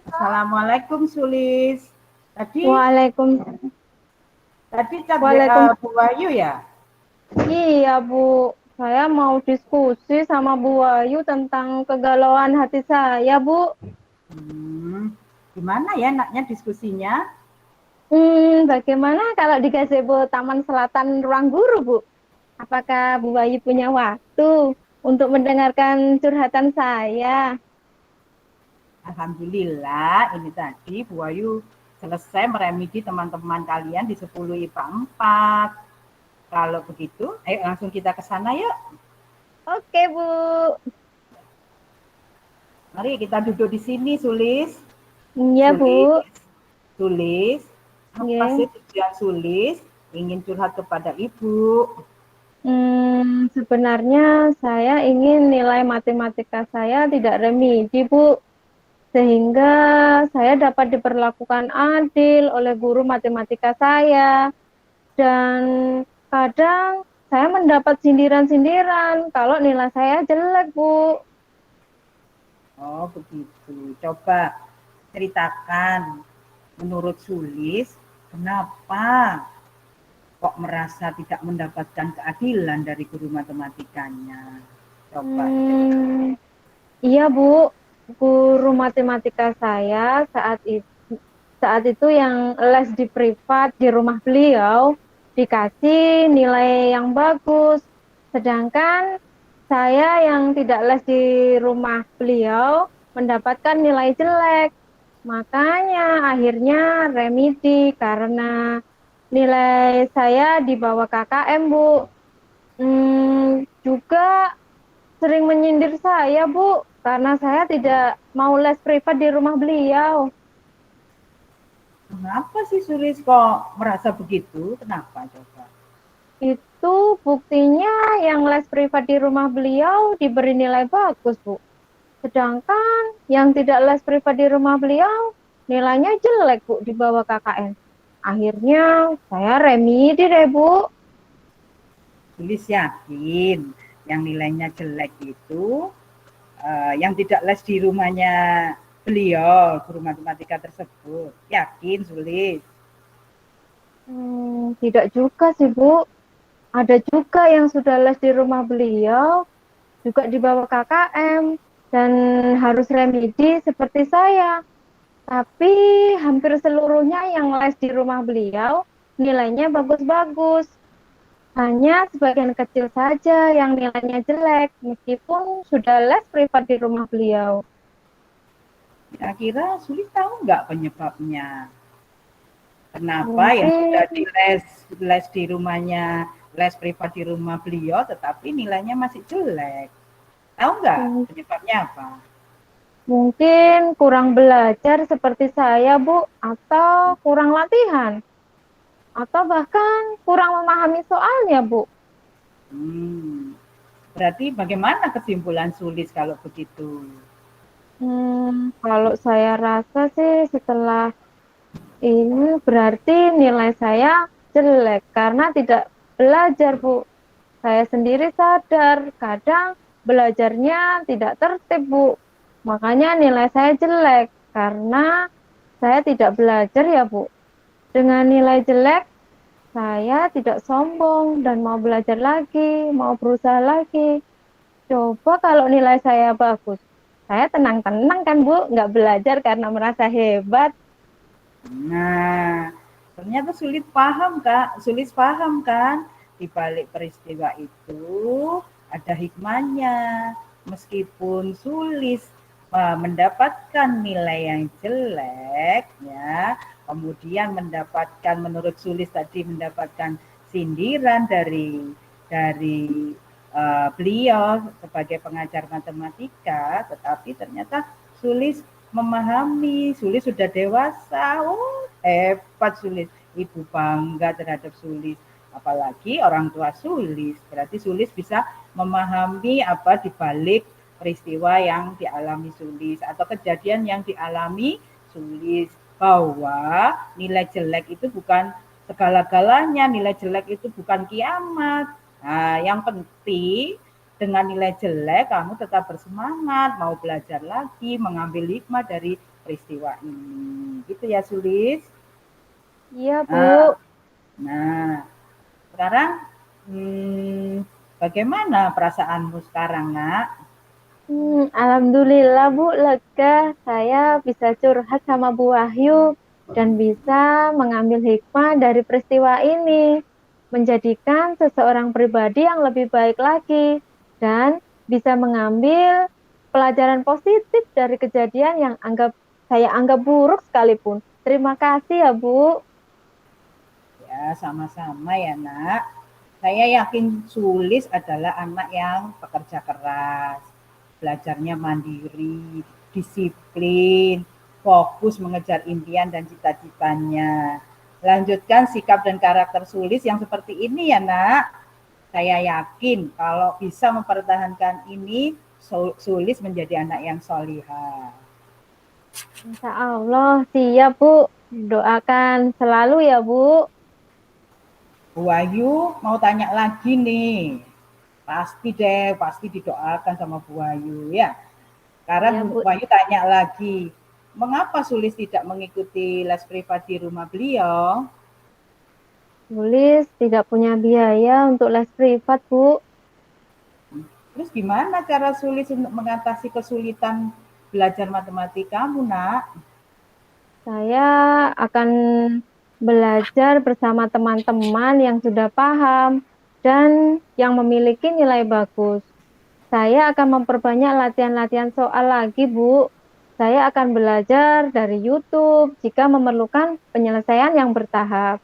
Assalamualaikum Sulis. Tadi Waalaikum, chat WA Waalaikum. Bu Wahyu ya? Iya, Bu. Saya mau diskusi sama Bu Wayu tentang kegalauan hati saya, Bu. Gimana ya naknya diskusinya? Bagaimana kalau di gazebo Taman Selatan Ruang Guru, Bu? Apakah Bu Wayu punya waktu untuk mendengarkan curhatan saya? Alhamdulillah ini tadi Bu Wahyu selesai meremedi teman-teman kalian di 10 IPA 4. Kalau begitu, ayo langsung kita ke sana yuk. Oke, Bu. Mari kita duduk di sini, Sulis. Iya, Bu. Sulis, Sulis. Apa Iya. sih tujuan Sulis ingin curhat kepada Ibu? Sebenarnya saya ingin nilai matematika saya tidak remedi, Bu. Sehingga saya dapat diperlakukan adil oleh guru matematika saya. Dan kadang saya mendapat sindiran-sindiran kalau nilai saya jelek, Bu. Oh, begitu. Coba ceritakan menurut Sulis, kenapa kok merasa tidak mendapatkan keadilan dari guru matematikanya? Coba diceritakan. Hmm, iya, Bu. Guru matematika saya saat itu yang les di privat di rumah beliau dikasih nilai yang bagus. Sedangkan saya yang tidak les di rumah beliau mendapatkan nilai jelek. Makanya akhirnya remedi karena nilai saya di bawah KKM, Bu. Juga sering menyindir saya, Bu, karena saya tidak mau les privat di rumah beliau. Kenapa sih Sulis kok merasa begitu? Kenapa coba? Itu buktinya yang les privat di rumah beliau diberi nilai bagus, Bu. Sedangkan yang tidak les privat di rumah beliau nilainya jelek, Bu, di bawah KKN. Akhirnya saya remedi deh, Bu. Sulis yakin yang nilainya jelek itu yang tidak les di rumahnya beliau, guru matematika tersebut. Yakin Sulis? Tidak juga sih, Bu. Ada juga yang sudah les di rumah beliau, juga di bawah KKM, dan harus remedi seperti saya. Tapi hampir seluruhnya yang les di rumah beliau nilainya bagus-bagus. Hanya sebagian kecil saja yang nilainya jelek, meskipun sudah les privat di rumah beliau. Kira-kira Sulis tahu nggak penyebabnya? Kenapa yang sudah Mungkin, les di rumahnya, les privat di rumah beliau, tetapi nilainya masih jelek? Tahu nggak penyebabnya apa? mungkin kurang belajar seperti saya, Bu, atau kurang latihan, atau bahkan kurang memahami soalnya, Bu. Berarti bagaimana kesimpulan Sulis kalau begitu? Kalau saya rasa sih setelah ini berarti nilai saya jelek karena tidak belajar, Bu. Saya sendiri sadar kadang belajarnya tidak tertib, Bu. Makanya nilai saya jelek karena saya tidak belajar ya, Bu. Dengan nilai jelek, saya tidak sombong dan mau belajar lagi, mau berusaha lagi. Coba kalau nilai saya bagus, saya tenang-tenang kan, Bu, nggak belajar karena merasa hebat. Nah, ternyata sulit paham Kak, sulit paham kan? Di balik peristiwa itu ada hikmahnya. Meskipun sulit mendapatkan nilai yang jelek ya, kemudian mendapatkan menurut Sulis tadi mendapatkan sindiran dari beliau sebagai pengajar matematika, tetapi ternyata Sulis memahami, Sulis sudah dewasa. Oh, hebat Sulis. Ibu bangga terhadap Sulis. Apalagi orang tua Sulis. Berarti Sulis bisa memahami apa di balik peristiwa yang dialami Sulis atau kejadian yang dialami Sulis, bahwa nilai jelek itu bukan segala-galanya, nilai jelek itu bukan kiamat. Nah, yang penting dengan nilai jelek kamu tetap bersemangat, mau belajar lagi, mengambil hikmah dari peristiwa ini. Gitu ya, Sulis? Iya, Nah, Bu. nah sekarang bagaimana perasaanmu sekarang, Nak? Alhamdulillah Bu, lega. Saya bisa curhat sama Bu Wahyu dan bisa mengambil hikmah dari peristiwa ini, menjadikan seseorang pribadi yang lebih baik lagi dan bisa mengambil pelajaran positif dari kejadian yang saya anggap buruk sekalipun. Terima kasih ya Bu. Ya, sama-sama ya, Nak. Saya yakin Sulis adalah anak yang pekerja keras, belajarnya mandiri, disiplin, fokus mengejar impian dan cita-citanya. Lanjutkan sikap dan karakter Sulis yang seperti ini ya, Nak. Saya yakin kalau bisa mempertahankan ini, Sulis menjadi anak yang solihah. Insya Allah, siap Bu. Doakan selalu ya Bu. Bu Wahyu mau tanya lagi nih. Pasti deh, pasti didoakan sama Bu Wahyu ya. Karena Ya Bu Bu. Wahyu tanya lagi, mengapa Sulis tidak mengikuti les privat di rumah beliau? Tulis tidak punya biaya untuk les privat, Bu. Terus gimana cara Sulis untuk mengatasi kesulitan belajar matematikamu, Nak? Saya akan belajar bersama teman-teman yang sudah paham dan yang memiliki nilai bagus. Saya akan memperbanyak latihan-latihan soal lagi, Bu. Saya akan belajar dari YouTube jika memerlukan penyelesaian yang bertahap.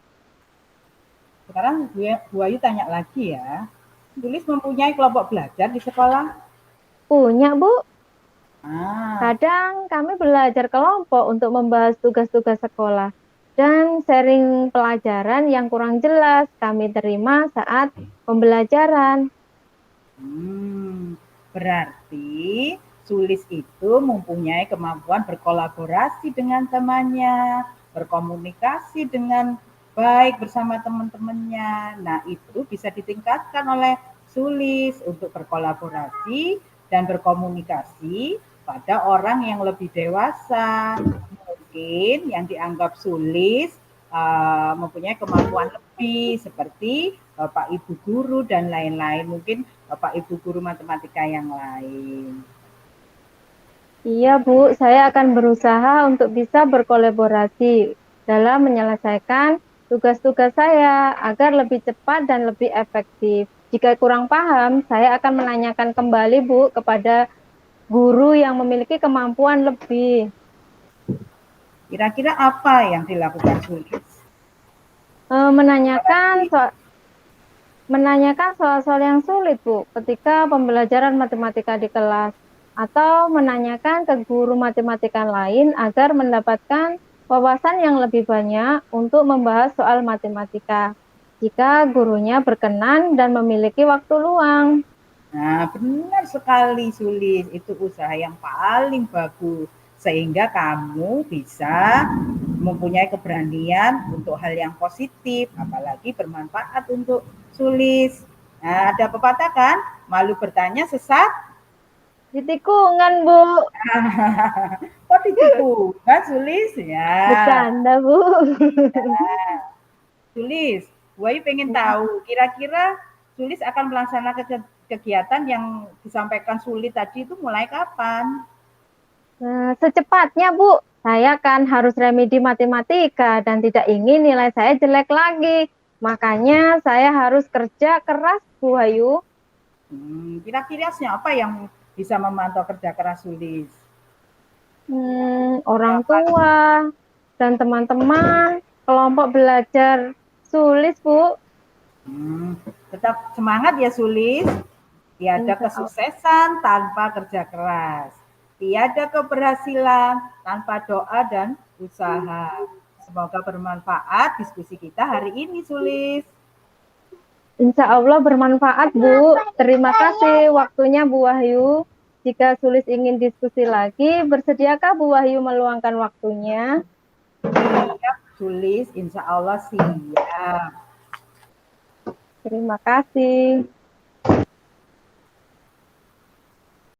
Sekarang Bu Wahyu tanya lagi ya. Sulis mempunyai kelompok belajar di sekolah? Punya, Bu. Ah, Kadang kami belajar kelompok untuk membahas tugas-tugas sekolah dan sharing pelajaran yang kurang jelas kami terima saat pembelajaran. berarti Sulis itu mempunyai kemampuan berkolaborasi dengan temannya, berkomunikasi dengan baik bersama teman-temannya. Nah, itu bisa ditingkatkan oleh Sulis untuk berkolaborasi dan berkomunikasi pada orang yang lebih dewasa. Mungkin yang dianggap Sulis mempunyai kemampuan lebih seperti Bapak Ibu guru dan lain-lain. Mungkin Bapak Ibu guru matematika yang lain. Iya, Bu, saya akan berusaha untuk bisa berkolaborasi dalam menyelesaikan tugas-tugas saya agar lebih cepat dan lebih efektif. Jika kurang paham, saya akan menanyakan kembali, Bu, kepada guru yang memiliki kemampuan lebih. Kira-kira apa yang dilakukan Sulis? Menanyakan soal-soal yang sulit, Bu, ketika pembelajaran matematika di kelas, atau menanyakan ke guru matematika lain agar mendapatkan wawasan yang lebih banyak untuk membahas soal matematika, jika gurunya berkenan dan memiliki waktu luang. Nah, benar sekali Sulis. Itu usaha yang paling bagus. Sehingga kamu bisa mempunyai keberanian untuk hal yang positif, apalagi bermanfaat untuk Sulis. Nah, ada pepatah kan? Malu bertanya sesat. Di tikungan, Bu. Kok ditikungan Sulis? Ya. Bercanda, Bu. Sulis, Buayu pengen tahu, kira-kira Sulis akan melaksanakan kegiatan yang disampaikan Sulis tadi itu mulai kapan? Nah, secepatnya, Bu. Saya kan harus remedi matematika dan tidak ingin nilai saya jelek lagi. Makanya saya harus kerja keras, Bu Ayu. Kira-kira siapa yang bisa memantau kerja keras Sulis? Orang Siapa? tua dan teman-teman, kelompok belajar sulis, Bu. Tetap semangat ya Sulis. Tiada Insya Allah. kesuksesan tanpa kerja keras. Tiada keberhasilan tanpa doa dan usaha. Semoga bermanfaat diskusi kita hari ini, Sulis. Insya Allah bermanfaat, Bu. Terima kasih waktunya, Bu Wahyu. Jika Sulis ingin diskusi lagi, bersediakah Bu Wahyu meluangkan waktunya? Siap, Sulis. Insya Allah siap. Terima kasih.